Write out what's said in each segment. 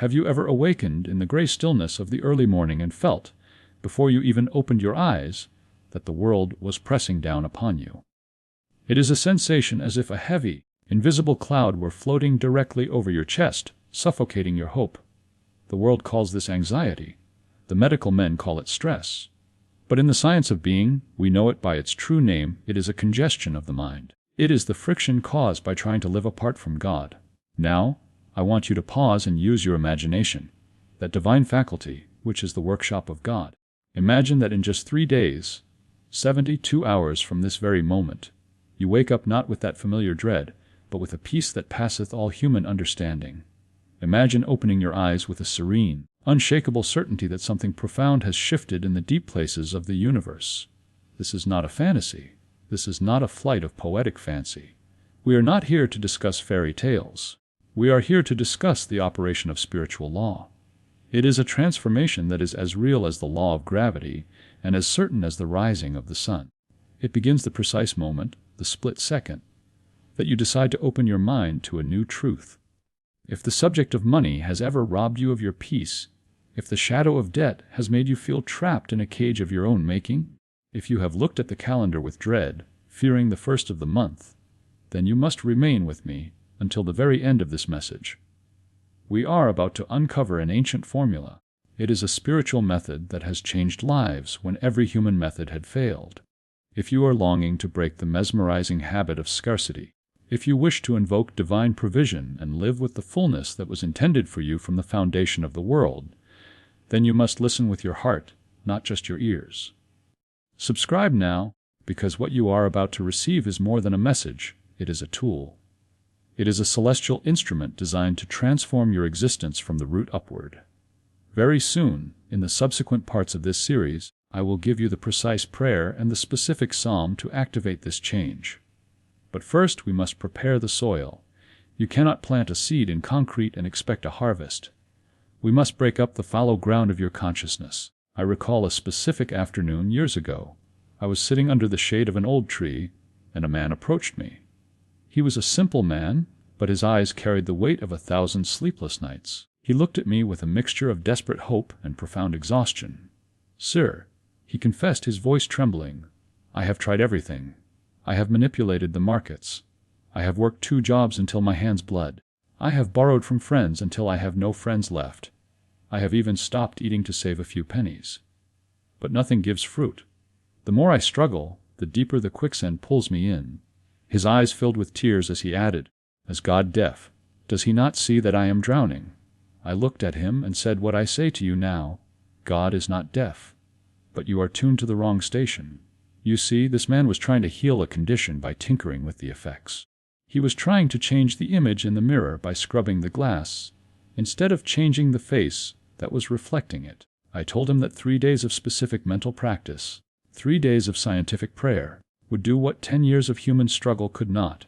Have you ever awakened in the gray stillness of the early morning and felt, before you even opened your eyes, that the world was pressing down upon you? It is a sensation as if a heavy, invisible cloud were floating directly over your chest, suffocating your hope. The world calls this anxiety. The medical men call it stress. But in the science of being, we know it by its true name. It is a congestion of the mind. It is the friction caused by trying to live apart from God. Now, I want you to pause and use your imagination, that divine faculty, which is the workshop of God. Imagine that in just 3 days, 72 hours from this very moment, you wake up not with that familiar dread, but with a peace that passeth all human understanding. Imagine opening your eyes with a serene, unshakable certainty that something profound has shifted in the deep places of the universe. This is not a fantasy. This is not a flight of poetic fancy. We are not here to discuss fairy tales. We are here to discuss the operation of spiritual law. It is a transformation that is as real as the law of gravity and as certain as the rising of the sun. It begins the precise moment, the split second, that you decide to open your mind to a new truth. If the subject of money has ever robbed you of your peace, if the shadow of debt has made you feel trapped in a cage of your own making, if you have looked at the calendar with dread, fearing the first of the month, then you must remain with me until the very end of this message. We are about to uncover an ancient formula. It is a spiritual method that has changed lives when every human method had failed. If you are longing to break the mesmerizing habit of scarcity, if you wish to invoke divine provision and live with the fullness that was intended for you from the foundation of the world, then you must listen with your heart, not just your ears. Subscribe now, because what you are about to receive is more than a message, it is a tool. It is a celestial instrument designed to transform your existence from the root upward. Very soon, in the subsequent parts of this series, I will give you the precise prayer and the specific psalm to activate this change. But first we must prepare the soil. You cannot plant a seed in concrete and expect a harvest. We must break up the fallow ground of your consciousness. I recall a specific afternoon years ago. I was sitting under the shade of an old tree, and a man approached me. He was a simple man, but his eyes carried the weight of 1,000 sleepless nights. He looked at me with a mixture of desperate hope and profound exhaustion. "Sir," he confessed, his voice trembling, "I have tried everything. I have manipulated the markets. I have worked 2 jobs until my hands bled. I have borrowed from friends until I have no friends left. I have even stopped eating to save a few pennies. But nothing gives fruit. The more I struggle, the deeper the quicksand pulls me in." His eyes filled with tears as he added, "Is God deaf? Does he not see that I am drowning?" I looked at him and said what I say to you now. God is not deaf. But you are tuned to the wrong station. You see, this man was trying to heal a condition by tinkering with the effects. He was trying to change the image in the mirror by scrubbing the glass, instead of changing the face that was reflecting it. I told him that 3 days of specific mental practice, 3 days of scientific prayer, would do what 10 years of human struggle could not.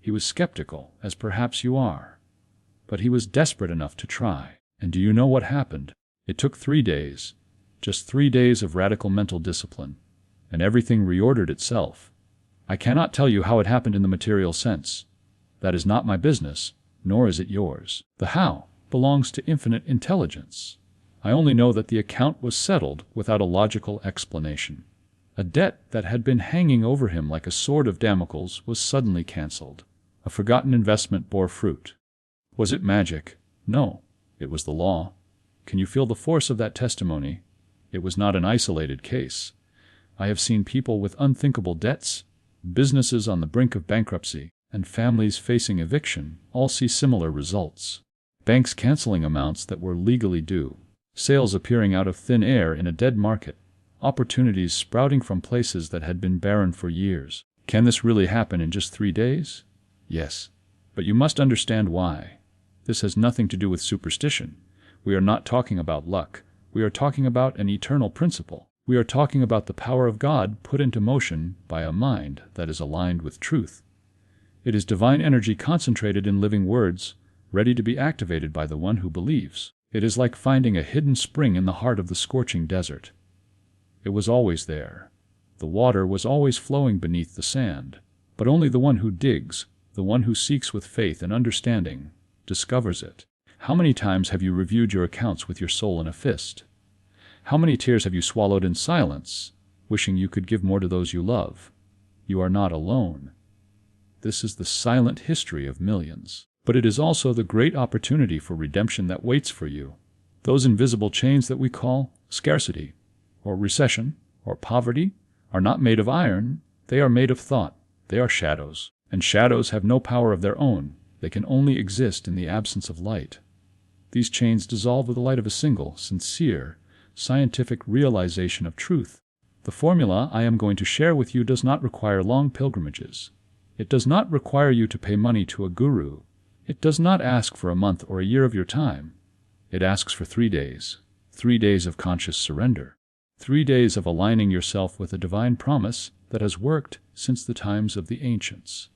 He was skeptical, as perhaps you are. But he was desperate enough to try. And do you know what happened? It took 3 days, just 3 days of radical mental discipline, and everything reordered itself. I cannot tell you how it happened in the material sense. That is not my business, nor is it yours. The how belongs to infinite intelligence. I only know that the account was settled without a logical explanation. A debt that had been hanging over him like a sword of Damocles was suddenly cancelled. A forgotten investment bore fruit. Was it magic? No, it was the law. Can you feel the force of that testimony? It was not an isolated case. I have seen people with unthinkable debts, businesses on the brink of bankruptcy, and families facing eviction all see similar results. Banks canceling amounts that were legally due, sales appearing out of thin air in a dead market, opportunities sprouting from places that had been barren for years. Can this really happen in just 3 days? Yes, but you must understand why. This has nothing to do with superstition. We are not talking about luck. We are talking about an eternal principle. We are talking about the power of God put into motion by a mind that is aligned with truth. It is divine energy concentrated in living words, ready to be activated by the one who believes. It is like finding a hidden spring in the heart of the scorching desert. It was always there. The water was always flowing beneath the sand, but only the one who digs, the one who seeks with faith and understanding, discovers it. How many times have you reviewed your accounts with your soul in a fist? How many tears have you swallowed in silence, wishing you could give more to those you love? You are not alone. This is the silent history of millions. But it is also the great opportunity for redemption that waits for you. Those invisible chains that we call scarcity, or recession, or poverty, are not made of iron. They are made of thought. They are shadows. And shadows have no power of their own. They can only exist in the absence of light. These chains dissolve with the light of a single, sincere, scientific realization of truth. The formula I am going to share with you does not require long pilgrimages. It does not require you to pay money to a guru. It does not ask for a month or a year of your time. It asks for 3 days. 3 days of conscious surrender. 3 days of aligning yourself with a divine promise that has worked since the times of the ancients.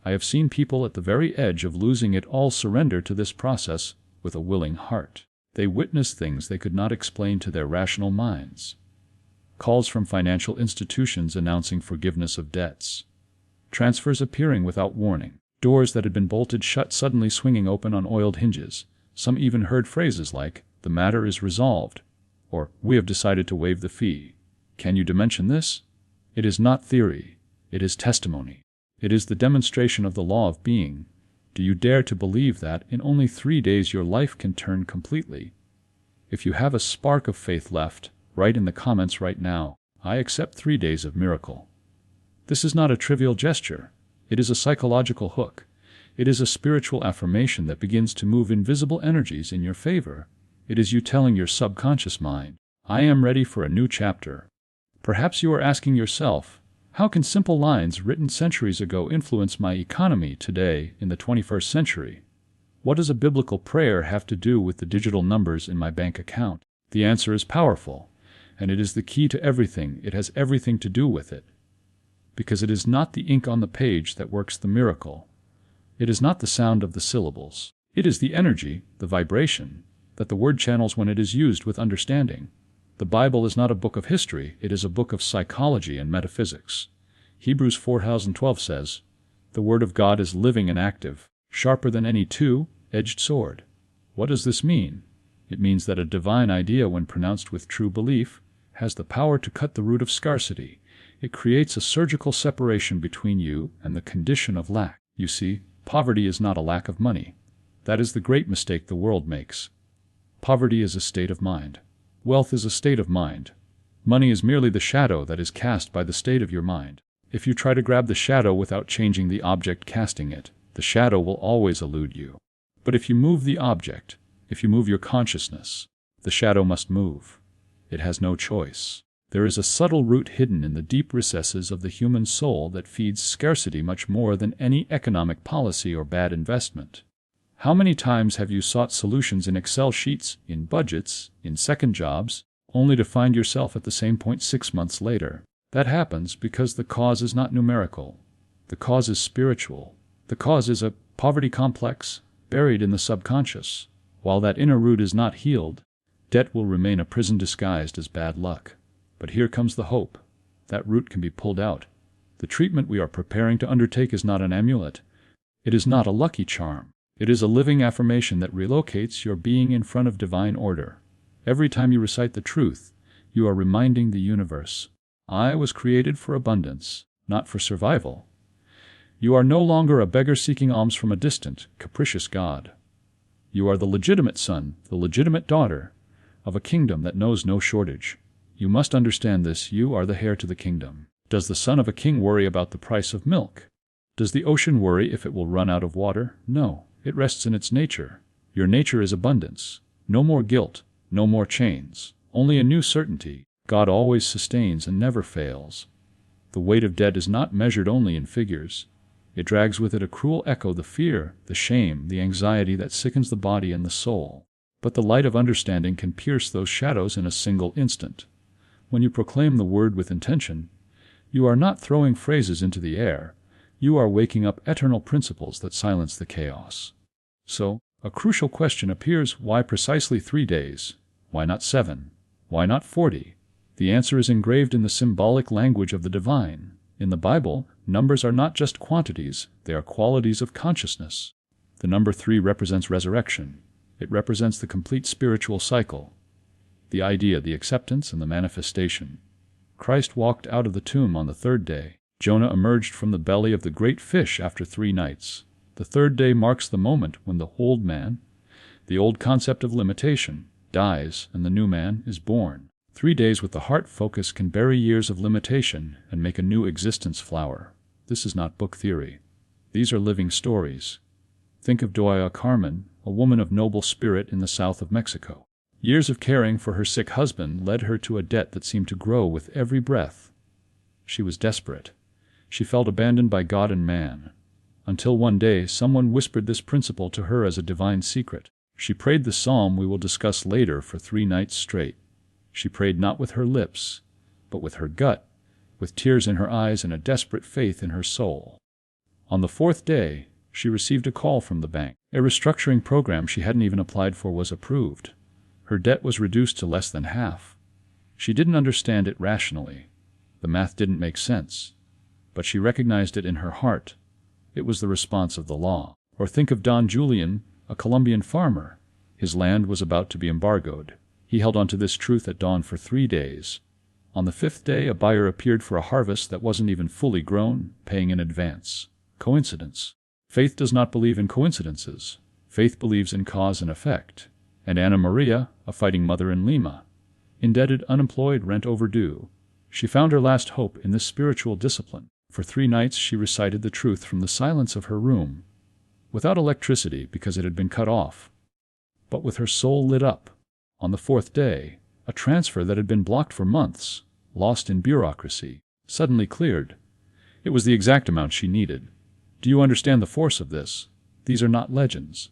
I have seen people at the very edge of losing it all surrender to this process with a willing heart. They witness things they could not explain to their rational minds. Calls from financial institutions announcing forgiveness of debts. Transfers appearing without warning. Doors that had been bolted shut suddenly swinging open on oiled hinges. Some even heard phrases like, "The matter is resolved," or "We have decided to waive the fee." Can you dimension this? It is not theory. It is testimony. It is the demonstration of the law of being. Do you dare to believe that in only 3 days your life can turn completely? If you have a spark of faith left, write in the comments right now, "I accept 3 days of miracle." This is not a trivial gesture. It is a psychological hook. It is a spiritual affirmation that begins to move invisible energies in your favor. It is you telling your subconscious mind, "I am ready for a new chapter." Perhaps you are asking yourself, how can simple lines written centuries ago influence my economy today in the 21st century? What does a biblical prayer have to do with the digital numbers in my bank account? The answer is powerful, and it is the key to everything. It has everything to do with it. Because it is not the ink on the page that works the miracle. It is not the sound of the syllables. It is the energy, the vibration, that the word channels when it is used with understanding. The Bible is not a book of history, it is a book of psychology and metaphysics. Hebrews 4:12 says, "The word of God is living and active, sharper than any two-edged sword." What does this mean? It means that a divine idea, when pronounced with true belief, has the power to cut the root of scarcity. It creates a surgical separation between you and the condition of lack. You see, poverty is not a lack of money. That is the great mistake the world makes. Poverty is a state of mind. Wealth is a state of mind. Money is merely the shadow that is cast by the state of your mind. If you try to grab the shadow without changing the object casting it, the shadow will always elude you. But if you move the object, if you move your consciousness, the shadow must move. It has no choice. There is a subtle root hidden in the deep recesses of the human soul that feeds scarcity much more than any economic policy or bad investment. How many times have you sought solutions in Excel sheets, in budgets, in second jobs, only to find yourself at the same point 6 months later? That happens because the cause is not numerical. The cause is spiritual. The cause is a poverty complex buried in the subconscious. While that inner root is not healed, debt will remain a prison disguised as bad luck. But here comes the hope. That root can be pulled out. The treatment we are preparing to undertake is not an amulet. It is not a lucky charm. It is a living affirmation that relocates your being in front of divine order. Every time you recite the truth, you are reminding the universe, "I was created for abundance, not for survival." You are no longer a beggar seeking alms from a distant, capricious God. You are the legitimate son, the legitimate daughter, of a kingdom that knows no shortage. You must understand this. You are the heir to the kingdom. Does the son of a king worry about the price of milk? Does the ocean worry if it will run out of water? No, it rests in its nature. Your nature is abundance. No more guilt, no more chains, only a new certainty. God always sustains and never fails. The weight of debt is not measured only in figures. It drags with it a cruel echo, the fear, the shame, the anxiety that sickens the body and the soul. But the light of understanding can pierce those shadows in a single instant. When you proclaim the word with intention, you are not throwing phrases into the air. You are waking up eternal principles that silence the chaos. So, a crucial question appears: why precisely 3 days? Why not 7? Why not 40? The answer is engraved in the symbolic language of the divine. In the Bible, numbers are not just quantities, they are qualities of consciousness. The number 3 represents resurrection. It represents the complete spiritual cycle, the idea, the acceptance, and the manifestation. Christ walked out of the tomb on the third day. Jonah emerged from the belly of the great fish after 3 nights. The third day marks the moment when the old man, the old concept of limitation, dies and the new man is born. 3 days with the heart focus can bury years of limitation and make a new existence flower. This is not book theory. These are living stories. Think of Doña Carmen, a woman of noble spirit in the south of Mexico. Years of caring for her sick husband led her to a debt that seemed to grow with every breath. She was desperate. She felt abandoned by God and man. Until one day someone whispered this principle to her as a divine secret. She prayed the psalm we will discuss later for 3 nights straight. She prayed not with her lips, but with her gut, with tears in her eyes and a desperate faith in her soul. On the 4th day, she received a call from the bank. A restructuring program she hadn't even applied for was approved. Her debt was reduced to less than half. She didn't understand it rationally. The math didn't make sense. But she recognized it in her heart. It was the response of the law. Or think of Don Julian, a Colombian farmer. His land was about to be embargoed. He held on to this truth at dawn for 3 days. On the 5th day, a buyer appeared for a harvest that wasn't even fully grown, paying in advance. Coincidence? Faith does not believe in coincidences. Faith believes in cause and effect. And Ana Maria, a fighting mother in Lima, indebted, unemployed, rent overdue. She found her last hope in this spiritual discipline. For 3 nights she recited the truth from the silence of her room, without electricity because it had been cut off, but with her soul lit up. On the 4th day, a transfer that had been blocked for months, lost in bureaucracy, suddenly cleared. It was the exact amount she needed. Do you understand the force of this? These are not legends.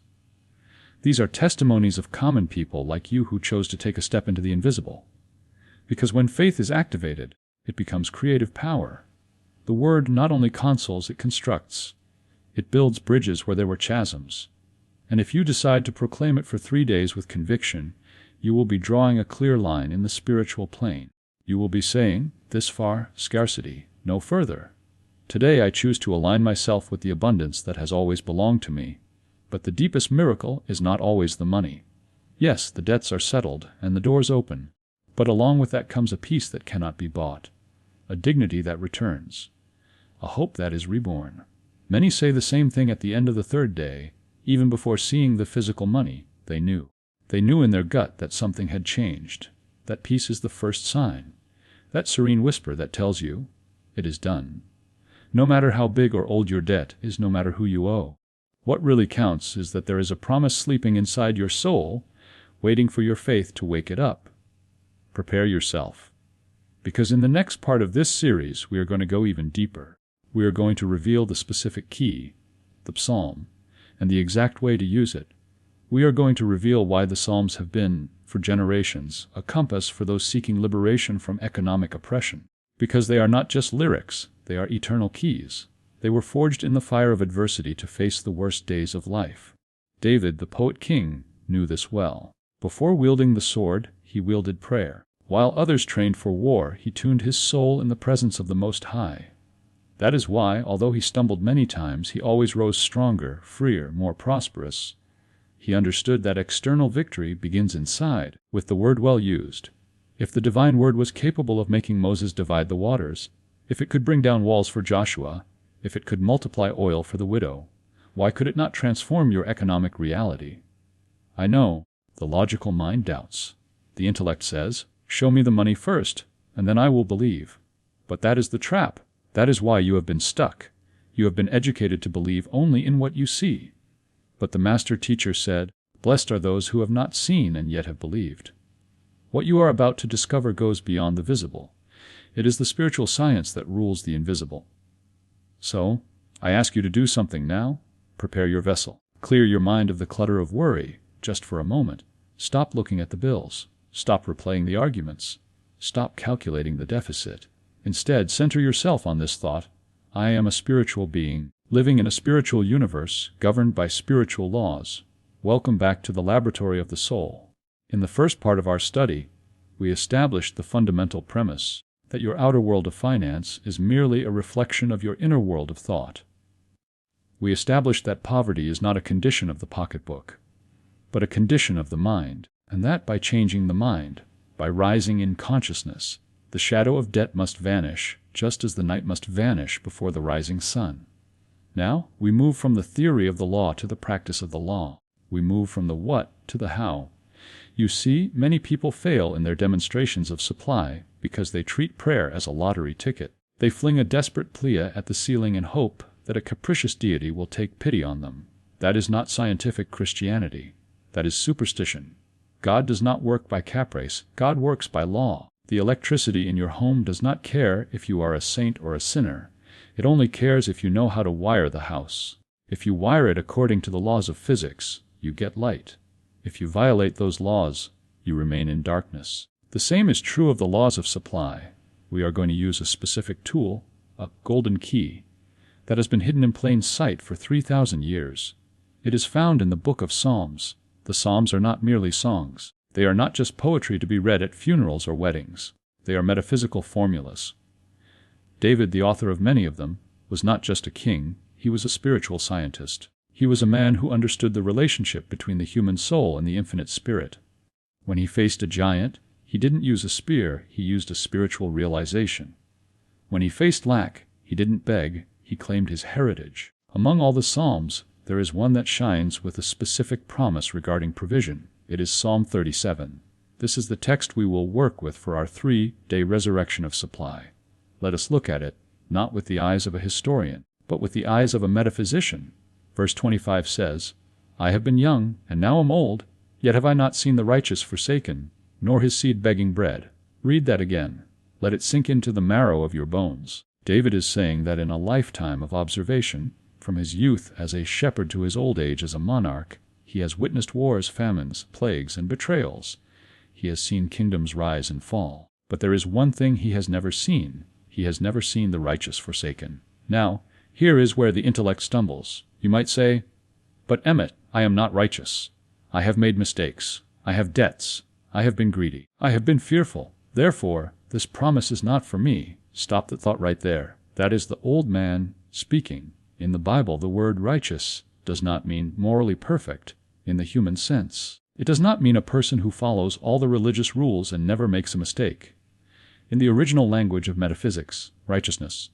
These are testimonies of common people like you who chose to take a step into the invisible. Because when faith is activated, it becomes creative power. The word not only consoles, it constructs. It builds bridges where there were chasms. And if you decide to proclaim it for 3 days with conviction, you will be drawing a clear line in the spiritual plane. You will be saying, this far, scarcity, no further. Today I choose to align myself with the abundance that has always belonged to me. But the deepest miracle is not always the money. Yes, the debts are settled and the doors open, but along with that comes a peace that cannot be bought, a dignity that returns, a hope that is reborn. Many say the same thing at the end of the 3rd day. Even before seeing the physical money, they knew. They knew in their gut that something had changed. That peace is the first sign. That serene whisper that tells you, it is done. No matter how big or old your debt is, no matter who you owe. What really counts is that there is a promise sleeping inside your soul, waiting for your faith to wake it up. Prepare yourself. Because in the next part of this series, we are going to go even deeper. We are going to reveal the specific key, the psalm, and the exact way to use it. We are going to reveal why the Psalms have been, for generations, a compass for those seeking liberation from economic oppression. Because they are not just lyrics, they are eternal keys. They were forged in the fire of adversity to face the worst days of life. David, the poet-king, knew this well. Before wielding the sword, he wielded prayer. While others trained for war, he tuned his soul in the presence of the Most High. That is why, although he stumbled many times, he always rose stronger, freer, more prosperous. He understood that external victory begins inside, with the word well used. If the divine word was capable of making Moses divide the waters, if it could bring down walls for Joshua, if it could multiply oil for the widow, why could it not transform your economic reality? I know, the logical mind doubts. The intellect says, show me the money first, and then I will believe. But that is the trap. That is why you have been stuck. You have been educated to believe only in what you see. But the master teacher said, blessed are those who have not seen and yet have believed. What you are about to discover goes beyond the visible. It is the spiritual science that rules the invisible. So, I ask you to do something now. Prepare your vessel. Clear your mind of the clutter of worry, just for a moment. Stop looking at the bills. Stop replaying the arguments. Stop calculating the deficit. Instead, center yourself on this thought. I am a spiritual being, living in a spiritual universe, governed by spiritual laws. Welcome back to the laboratory of the soul. In the first part of our study, we established the fundamental premise that your outer world of finance is merely a reflection of your inner world of thought. We established that poverty is not a condition of the pocketbook. but a condition of the mind, and that by changing the mind, by rising in consciousness. The shadow of debt must vanish, just as the night must vanish before the rising sun. Now, we move from the theory of the law to the practice of the law. We move from the what to the how. You see, many people fail in their demonstrations of supply because they treat prayer as a lottery ticket. They fling a desperate plea at the ceiling and hope that a capricious deity will take pity on them. That is not scientific Christianity. That is superstition. God does not work by caprice. God works by law. The electricity in your home does not care if you are a saint or a sinner. It only cares if you know how to wire the house. If you wire it according to the laws of physics, you get light. If you violate those laws, you remain in darkness. The same is true of the laws of supply. We are going to use a specific tool, a golden key, that has been hidden in plain sight for 3,000 years. It is found in the book of Psalms. The Psalms are not merely songs. They are not just poetry to be read at funerals or weddings. They are metaphysical formulas. David, the author of many of them, was not just a king, he was a spiritual scientist. He was a man who understood the relationship between the human soul and the infinite spirit. When he faced a giant, he didn't use a spear, he used a spiritual realization. When he faced lack, he didn't beg, he claimed his heritage. Among all the Psalms, there is one that shines with a specific promise regarding provision. It is Psalm 37. This is the text we will work with for our 3-day resurrection of supply. Let us look at it, not with the eyes of a historian, but with the eyes of a metaphysician. Verse 25 says, I have been young, and now am old, yet have I not seen the righteous forsaken, nor his seed begging bread. Read that again. Let it sink into the marrow of your bones. David is saying that in a lifetime of observation, from his youth as a shepherd to his old age as a monarch, he has witnessed wars, famines, plagues, and betrayals. He has seen kingdoms rise and fall. But there is one thing he has never seen. He has never seen the righteous forsaken. Now, here is where the intellect stumbles. You might say, but Emmet, I am not righteous. I have made mistakes. I have debts. I have been greedy. I have been fearful. Therefore, this promise is not for me. Stop the thought right there. That is the old man speaking. In the Bible, the word righteous does not mean morally perfect in the human sense. It does not mean a person who follows all the religious rules and never makes a mistake. In the original language of metaphysics, righteousness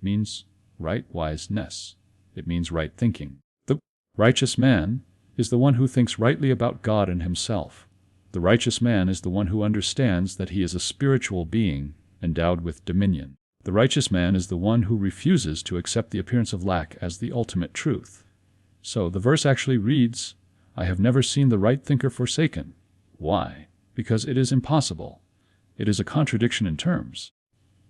means right-wiseness. It means right thinking. The righteous man is the one who thinks rightly about God and himself. The righteous man is the one who understands that he is a spiritual being endowed with dominion. The righteous man is the one who refuses to accept the appearance of lack as the ultimate truth. So the verse actually reads, I have never seen the right thinker forsaken. Why? Because it is impossible. It is a contradiction in terms.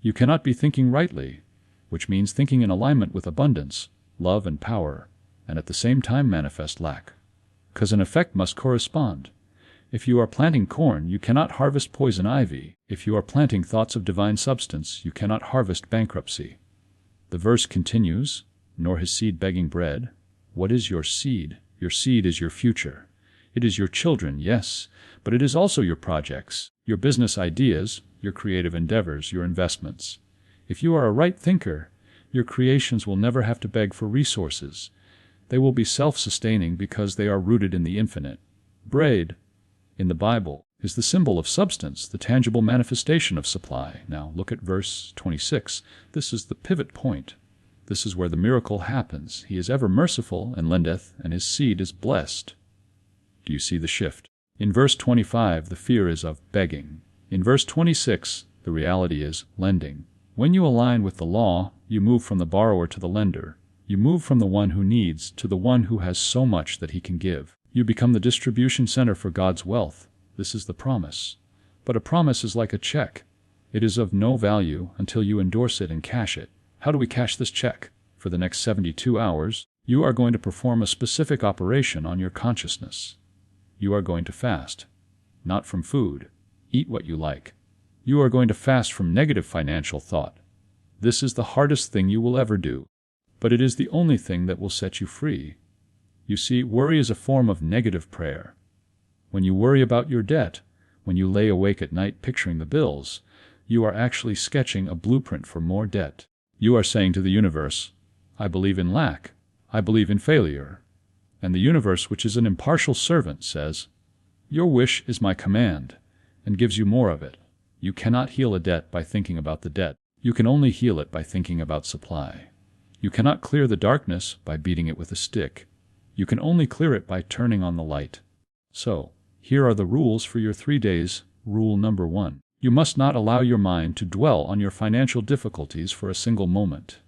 You cannot be thinking rightly, which means thinking in alignment with abundance, love, and power, and at the same time manifest lack. Because an effect must correspond. If you are planting corn, you cannot harvest poison ivy. If you are planting thoughts of divine substance, you cannot harvest bankruptcy. The verse continues, nor his seed begging bread. What is your seed? Your seed is your future. It is your children, yes, but it is also your projects, your business ideas, your creative endeavors, your investments. If you are a right thinker, your creations will never have to beg for resources. They will be self-sustaining because they are rooted in the infinite. Bread, in the Bible, is the symbol of substance, the tangible manifestation of supply. Now look at verse 26. This is the pivot point. This is where the miracle happens. He is ever merciful and lendeth, and his seed is blessed. Do you see the shift? In verse 25, the fear is of begging. In verse 26, the reality is lending. When you align with the law, you move from the borrower to the lender. You move from the one who needs to the one who has so much that he can give. You become the distribution center for God's wealth. This is the promise. But a promise is like a check. It is of no value until you endorse it and cash it. How do we cash this check? For the next 72 hours, you are going to perform a specific operation on your consciousness. You are going to fast. Not from food. Eat what you like. You are going to fast from negative financial thought. This is the hardest thing you will ever do. But it is the only thing that will set you free. You see, worry is a form of negative prayer. When you worry about your debt, when you lay awake at night picturing the bills, you are actually sketching a blueprint for more debt. You are saying to the universe, I believe in lack. I believe in failure. And the universe, which is an impartial servant, says, "Your wish is my command," and gives you more of it. You cannot heal a debt by thinking about the debt. You can only heal it by thinking about supply. You cannot clear the darkness by beating it with a stick. You can only clear it by turning on the light. So, here are the rules for your 3 days. Rule number 1. You must not allow your mind to dwell on your financial difficulties for a single moment.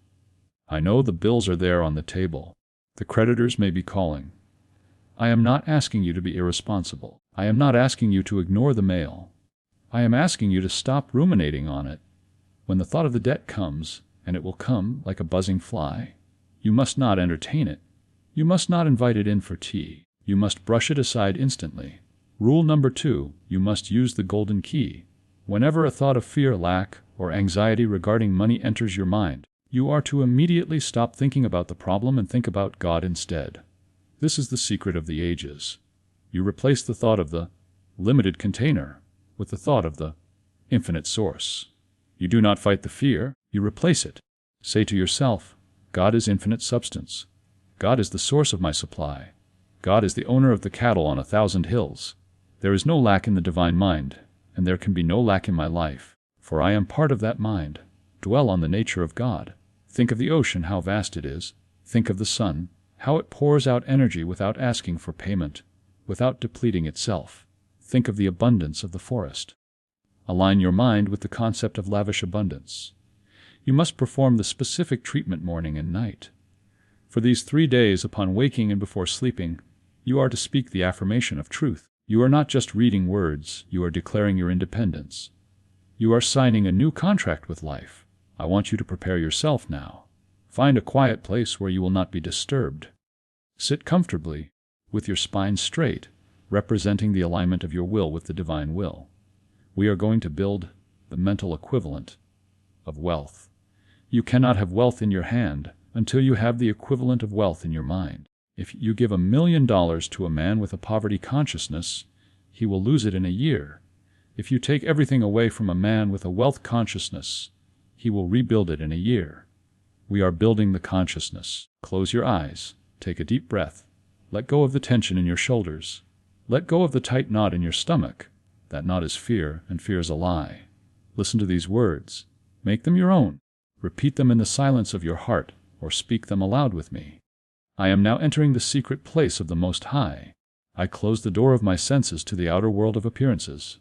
I know the bills are there on the table. The creditors may be calling. I am not asking you to be irresponsible. I am not asking you to ignore the mail. I am asking you to stop ruminating on it. When the thought of the debt comes, and it will come like a buzzing fly, you must not entertain it. You must not invite it in for tea. You must brush it aside instantly. Rule number 2, you must use the golden key. Whenever a thought of fear, lack, or anxiety regarding money enters your mind, you are to immediately stop thinking about the problem and think about God instead. This is the secret of the ages. You replace the thought of the limited container with the thought of the infinite source. You do not fight the fear, you replace it. Say to yourself, God is infinite substance. God is the source of my supply. God is the owner of the cattle on 1,000 hills. There is no lack in the divine mind, and there can be no lack in my life, for I am part of that mind. Dwell on the nature of God. Think of the ocean, how vast it is. Think of the sun, how it pours out energy without asking for payment, without depleting itself. Think of the abundance of the forest. Align your mind with the concept of lavish abundance. You must perform the specific treatment morning and night. For these 3 days, upon waking and before sleeping, you are to speak the affirmation of truth. You are not just reading words, you are declaring your independence. You are signing a new contract with life. I want you to prepare yourself now. Find a quiet place where you will not be disturbed. Sit comfortably, with your spine straight, representing the alignment of your will with the divine will. We are going to build the mental equivalent of wealth. You cannot have wealth in your hand until you have the equivalent of wealth in your mind. If you give $1 million to a man with a poverty consciousness, he will lose it in a year. If you take everything away from a man with a wealth consciousness, he will rebuild it in a year. We are building the consciousness. Close your eyes. Take a deep breath. Let go of the tension in your shoulders. Let go of the tight knot in your stomach. That knot is fear, and fear is a lie. Listen to these words. Make them your own. Repeat them in the silence of your heart, or speak them aloud with me. I am now entering the secret place of the Most High. I close the door of my senses to the outer world of appearances.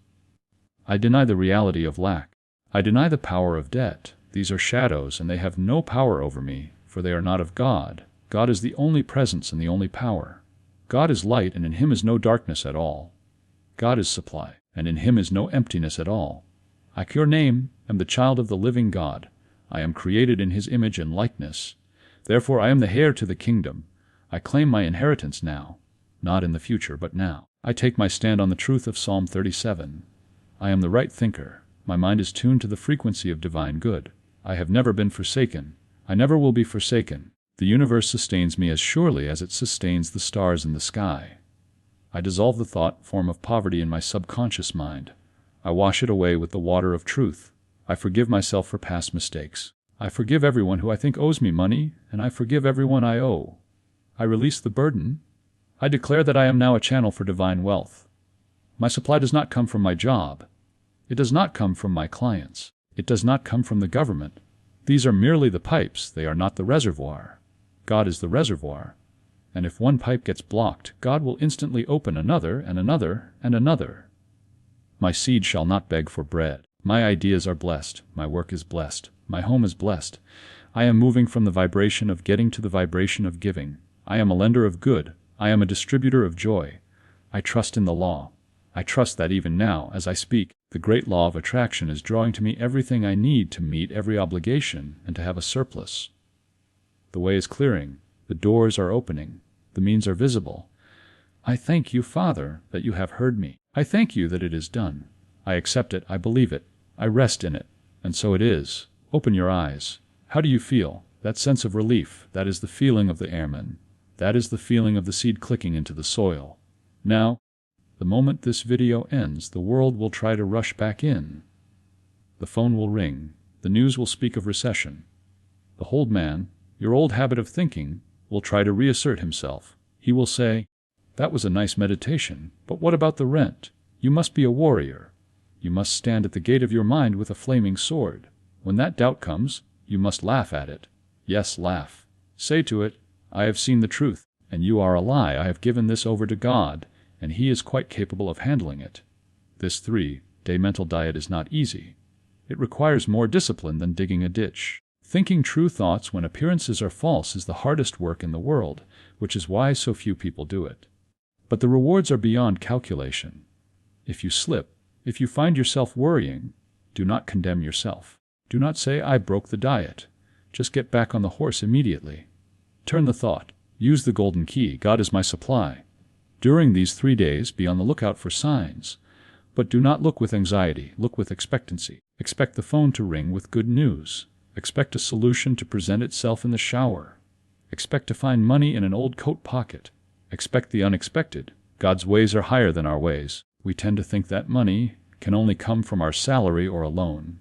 I deny the reality of lack. I deny the power of debt. These are shadows, and they have no power over me, for they are not of God. God is the only presence and the only power. God is light, and in him is no darkness at all. God is supply, and in him is no emptiness at all. I, your name, am the child of the living God. I am created in his image and likeness. Therefore I am the heir to the kingdom. I claim my inheritance now, not in the future, but now. I take my stand on the truth of Psalm 37. I am the right thinker. My mind is tuned to the frequency of divine good. I have never been forsaken. I never will be forsaken. The universe sustains me as surely as it sustains the stars in the sky. I dissolve the thought form of poverty in my subconscious mind. I wash it away with the water of truth. I forgive myself for past mistakes. I forgive everyone who I think owes me money, and I forgive everyone I owe. I release the burden. I declare that I am now a channel for divine wealth. My supply does not come from my job. It does not come from my clients. It does not come from the government. These are merely the pipes. They are not the reservoir. God is the reservoir. And if one pipe gets blocked, God will instantly open another and another and another. My seed shall not beg for bread. My ideas are blessed. My work is blessed. My home is blessed. I am moving from the vibration of getting to the vibration of giving. I am a lender of good. I am a distributor of joy. I trust in the law. I trust that even now, as I speak, the great law of attraction is drawing to me everything I need to meet every obligation and to have a surplus. The way is clearing. The doors are opening. The means are visible. I thank you, Father, that you have heard me. I thank you that it is done. I accept it. I believe it. I rest in it. And so it is. Open your eyes. How do you feel? That sense of relief, that is the feeling of the airman. That is the feeling of the seed clicking into the soil. Now, the moment this video ends, the world will try to rush back in. The phone will ring. The news will speak of recession. The old man, your old habit of thinking, will try to reassert himself. He will say, "That was a nice meditation, but what about the rent? You must be a warrior. You must stand at the gate of your mind with a flaming sword. When that doubt comes, you must laugh at it. Yes, laugh. Say to it, 'I have seen the truth, and you are a lie. I have given this over to God, and He is quite capable of handling it.' This 3-day mental diet is not easy. It requires more discipline than digging a ditch. Thinking true thoughts when appearances are false is the hardest work in the world, which is why so few people do it. But the rewards are beyond calculation. If you slip, if you find yourself worrying, do not condemn yourself. Do not say, 'I broke the diet.' Just get back on the horse immediately. Turn the thought. Use the golden key. God is my supply. During these 3 days, be on the lookout for signs. But do not look with anxiety. Look with expectancy. Expect the phone to ring with good news. Expect a solution to present itself in the shower. Expect to find money in an old coat pocket. Expect the unexpected. God's ways are higher than our ways. We tend to think that money can only come from our salary or a loan.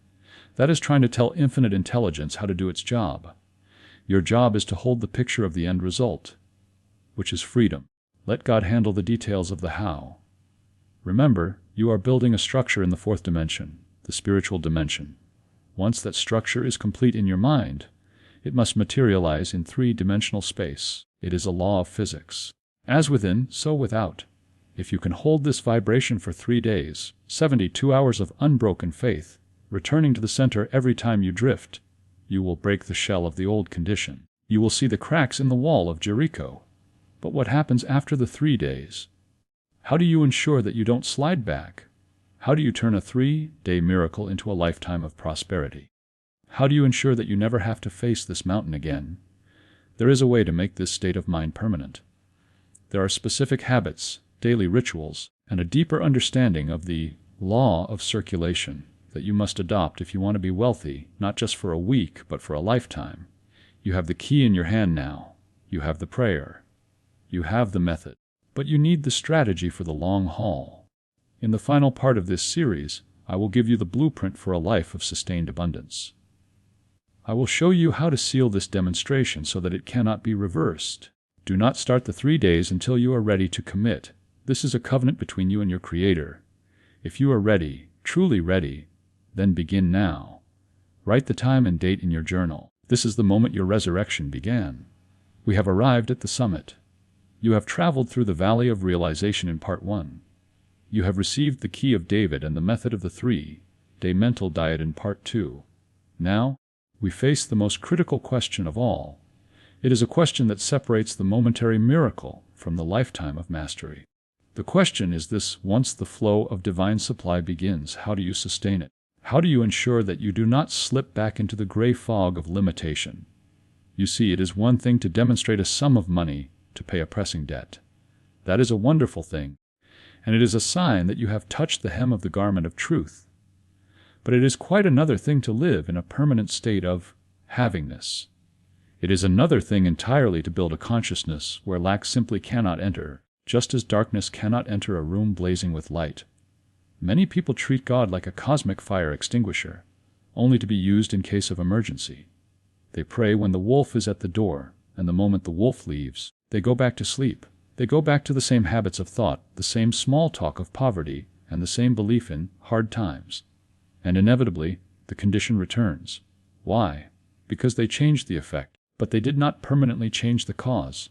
That is trying to tell infinite intelligence how to do its job. Your job is to hold the picture of the end result, which is freedom. Let God handle the details of the how. Remember, you are building a structure in the 4th dimension, the spiritual dimension. Once that structure is complete in your mind, it must materialize in 3-dimensional space. It is a law of physics. As within, so without. If you can hold this vibration for 3 days, 72 hours of unbroken faith, returning to the center every time you drift, you will break the shell of the old condition. You will see the cracks in the wall of Jericho. But what happens after the 3 days? How do you ensure that you don't slide back? How do you turn a 3-day miracle into a lifetime of prosperity? How do you ensure that you never have to face this mountain again? There is a way to make this state of mind permanent. There are specific habits, daily rituals, and a deeper understanding of the law of circulation that you must adopt if you want to be wealthy, not just for a week, but for a lifetime. You have the key in your hand now. You have the prayer. You have the method. But you need the strategy for the long haul. In the final part of this series, I will give you the blueprint for a life of sustained abundance. I will show you how to seal this demonstration so that it cannot be reversed. Do not start the 3 days until you are ready to commit. This is a covenant between you and your Creator. If you are ready, truly ready, then begin now. Write the time and date in your journal. This is the moment your resurrection began. We have arrived at the summit. You have traveled through the valley of realization in part 1. You have received the key of David and the method of the 3-day mental diet in part 2. Now, we face the most critical question of all. It is a question that separates the momentary miracle from the lifetime of mastery. The question is this: once the flow of divine supply begins, how do you sustain it? How do you ensure that you do not slip back into the gray fog of limitation? You see, it is one thing to demonstrate a sum of money to pay a pressing debt. That is a wonderful thing, and it is a sign that you have touched the hem of the garment of truth. But it is quite another thing to live in a permanent state of havingness. It is another thing entirely to build a consciousness where lack simply cannot enter, just as darkness cannot enter a room blazing with light. Many people treat God like a cosmic fire extinguisher, only to be used in case of emergency. They pray when the wolf is at the door, and the moment the wolf leaves, they go back to sleep. They go back to the same habits of thought, the same small talk of poverty, and the same belief in hard times. And inevitably, the condition returns. Why? Because they changed the effect, but they did not permanently change the cause.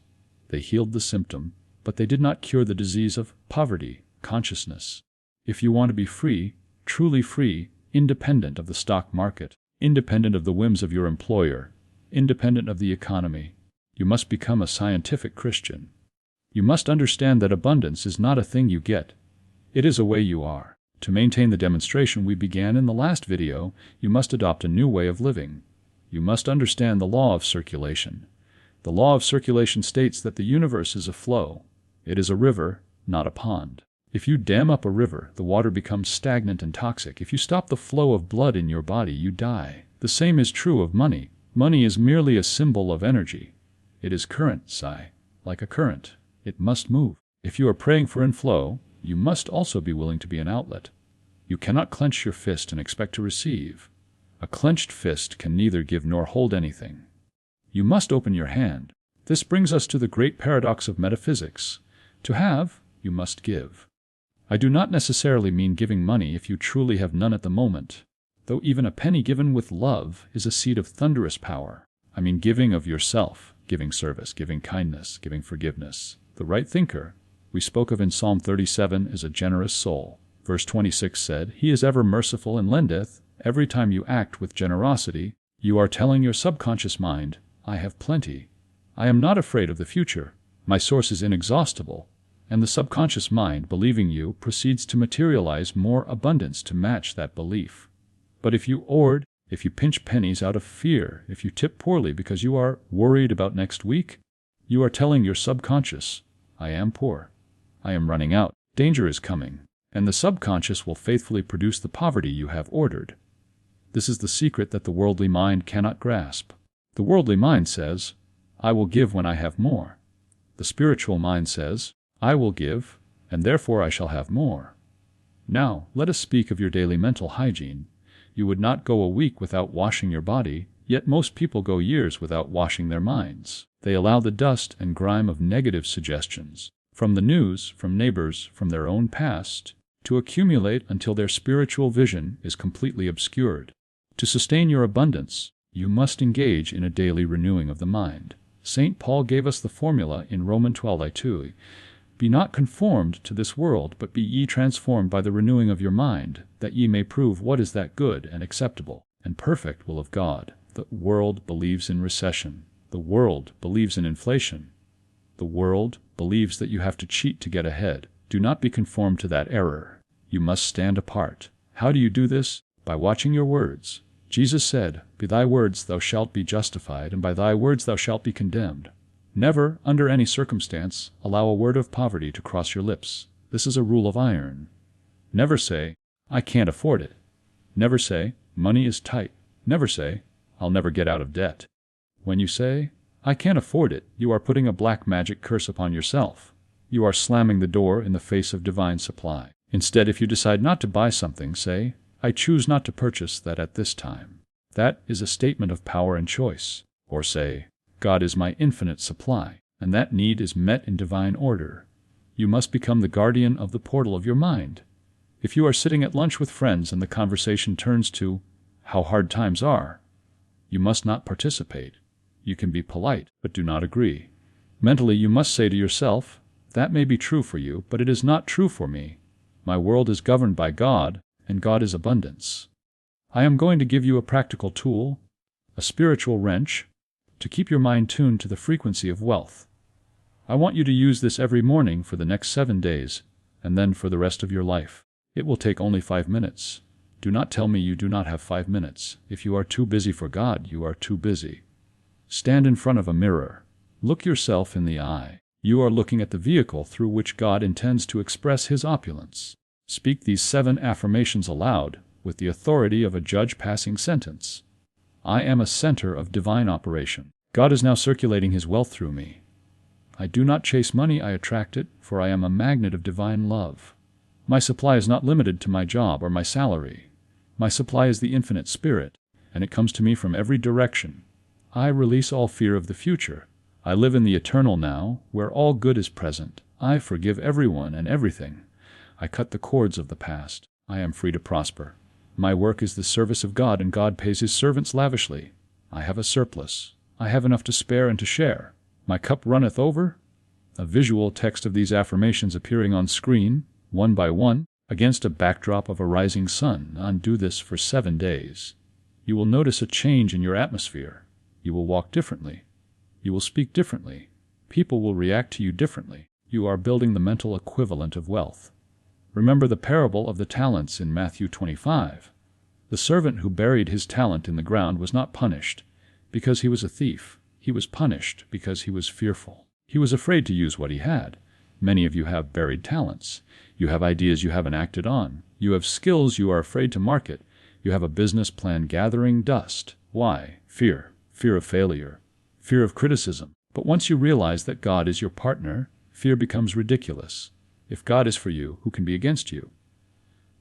They healed the symptom, but they did not cure the disease of poverty, consciousness. If you want to be free, truly free, independent of the stock market, independent of the whims of your employer, independent of the economy, you must become a scientific Christian. You must understand that abundance is not a thing you get. It is a way you are. To maintain the demonstration we began in the last video, you must adopt a new way of living. You must understand the law of circulation. The law of circulation states that the universe is a flow. It is a river, not a pond. If you dam up a river, the water becomes stagnant and toxic. If you stop the flow of blood in your body, you die. The same is true of money. Money is merely a symbol of energy. It is current, like a current. It must move. If you are praying for inflow, you must also be willing to be an outlet. You cannot clench your fist and expect to receive. A clenched fist can neither give nor hold anything. You must open your hand. This brings us to the great paradox of metaphysics. To have, you must give. I do not necessarily mean giving money if you truly have none at the moment, though even a penny given with love is a seed of thunderous power. I mean giving of yourself, giving service, giving kindness, giving forgiveness. The right thinker, we spoke of in Psalm 37, is a generous soul. Verse 26 said, "He is ever merciful and lendeth." Every time you act with generosity, you are telling your subconscious mind, I have plenty. I am not afraid of the future. My source is inexhaustible. And the subconscious mind, believing you, proceeds to materialize more abundance to match that belief. But if you hoard, if you pinch pennies out of fear, if you tip poorly because you are worried about next week, you are telling your subconscious, I am poor. I am running out. Danger is coming. And the subconscious will faithfully produce the poverty you have ordered. This is the secret that the worldly mind cannot grasp. The worldly mind says, I will give when I have more. The spiritual mind says, I will give, and therefore I shall have more. Now, let us speak of your daily mental hygiene. You would not go a week without washing your body, yet most people go years without washing their minds. They allow the dust and grime of negative suggestions, from the news, from neighbors, from their own past, to accumulate until their spiritual vision is completely obscured. To sustain your abundance, you must engage in a daily renewing of the mind. St. Paul gave us the formula in Romans 12:2. Be not conformed to this world, but be ye transformed by the renewing of your mind, that ye may prove what is that good and acceptable and perfect will of God. The world believes in recession. The world believes in inflation. The world believes that you have to cheat to get ahead. Do not be conformed to that error. You must stand apart. How do you do this? By watching your words. Jesus said, By thy words thou shalt be justified, and by thy words thou shalt be condemned. Never, under any circumstance, allow a word of poverty to cross your lips. This is a rule of iron. Never say, I can't afford it. Never say, money is tight. Never say, I'll never get out of debt. When you say, I can't afford it, you are putting a black magic curse upon yourself. You are slamming the door in the face of divine supply. Instead, if you decide not to buy something, say, I choose not to purchase that at this time. That is a statement of power and choice. Or say, God is my infinite supply, and that need is met in divine order. You must become the guardian of the portal of your mind. If you are sitting at lunch with friends and the conversation turns to how hard times are, you must not participate. You can be polite, but do not agree. Mentally, you must say to yourself, that may be true for you, but it is not true for me. My world is governed by God, and God is abundance. I am going to give you a practical tool, a spiritual wrench, to keep your mind tuned to the frequency of wealth. I want you to use this every morning for the next 7 days, and then for the rest of your life. It will take only 5 minutes. Do not tell me you do not have 5 minutes. If you are too busy for God, you are too busy. Stand in front of a mirror. Look yourself in the eye. You are looking at the vehicle through which God intends to express His opulence. Speak these 7 affirmations aloud, with the authority of a judge passing sentence. I am a center of divine operation. God is now circulating His wealth through me. I do not chase money, I attract it, for I am a magnet of divine love. My supply is not limited to my job or my salary. My supply is the infinite spirit, and it comes to me from every direction. I release all fear of the future. I live in the eternal now, where all good is present. I forgive everyone and everything. I cut the cords of the past. I am free to prosper. My work is the service of God, and God pays His servants lavishly. I have a surplus. I have enough to spare and to share. My cup runneth over. A visual text of these affirmations appearing on screen, one by one, against a backdrop of a rising sun. Do this for 7 days. You will notice a change in your atmosphere. You will walk differently. You will speak differently. People will react to you differently. You are building the mental equivalent of wealth. Remember the parable of the talents in Matthew 25. The servant who buried his talent in the ground was not punished because he was a thief. He was punished because he was fearful. He was afraid to use what he had. Many of you have buried talents. You have ideas you haven't acted on. You have skills you are afraid to market. You have a business plan gathering dust. Why? Fear. Fear of failure. Fear of criticism. But once you realize that God is your partner, fear becomes ridiculous. If God is for you, who can be against you?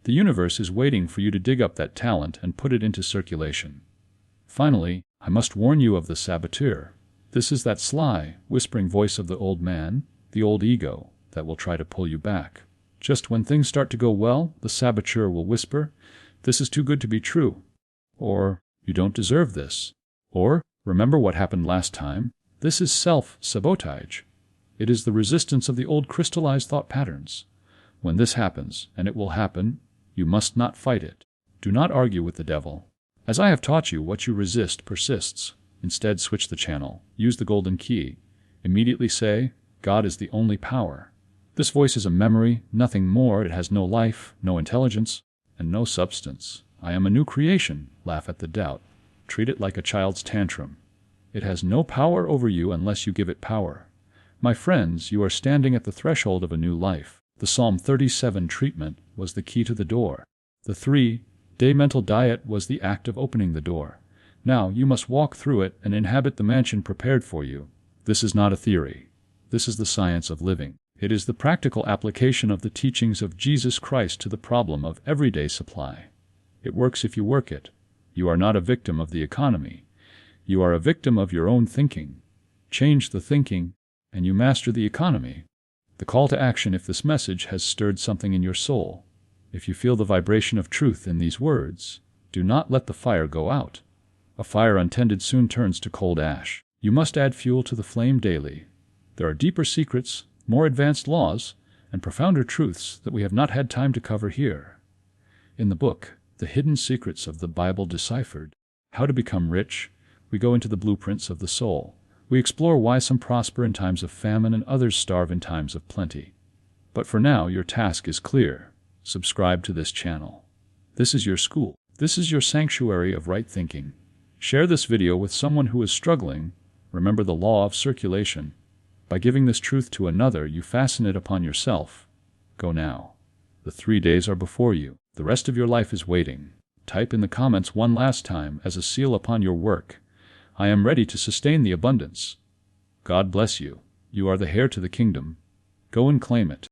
The universe is waiting for you to dig up that talent and put it into circulation. Finally, I must warn you of the saboteur. This is that sly, whispering voice of the old man, the old ego, that will try to pull you back. Just when things start to go well, the saboteur will whisper, "This is too good to be true," or "You don't deserve this," or "Remember what happened last time." This is self-sabotage. It is the resistance of the old crystallized thought patterns. When this happens, and it will happen, you must not fight it. Do not argue with the devil. As I have taught you, what you resist persists. Instead, switch the channel. Use the golden key. Immediately say, "God is the only power." This voice is a memory, nothing more. It has no life, no intelligence, and no substance. I am a new creation. Laugh at the doubt. Treat it like a child's tantrum. It has no power over you unless you give it power. My friends, you are standing at the threshold of a new life. The Psalm 37 treatment was the key to the door. The 3-day mental diet was the act of opening the door. Now you must walk through it and inhabit the mansion prepared for you. This is not a theory. This is the science of living. It is the practical application of the teachings of Jesus Christ to the problem of everyday supply. It works if you work it. You are not a victim of the economy. You are a victim of your own thinking. Change the thinking, and you master the economy. The call to action, if this message has stirred something in your soul, if you feel the vibration of truth in these words, do not let the fire go out. A fire untended soon turns to cold ash. You must add fuel to the flame daily. There are deeper secrets, more advanced laws, and profounder truths that we have not had time to cover here. In the book, The Hidden Secrets of the Bible Deciphered, How to Become Rich, we go into the blueprints of the soul. We explore why some prosper in times of famine and others starve in times of plenty. But for now, your task is clear. Subscribe to this channel. This is your school. This is your sanctuary of right thinking. Share this video with someone who is struggling. Remember the law of circulation. By giving this truth to another, you fasten it upon yourself. Go now. The 3 days are before you. The rest of your life is waiting. Type in the comments one last time as a seal upon your work, "I am ready to sustain the abundance." God bless you. You are the heir to the kingdom. Go and claim it.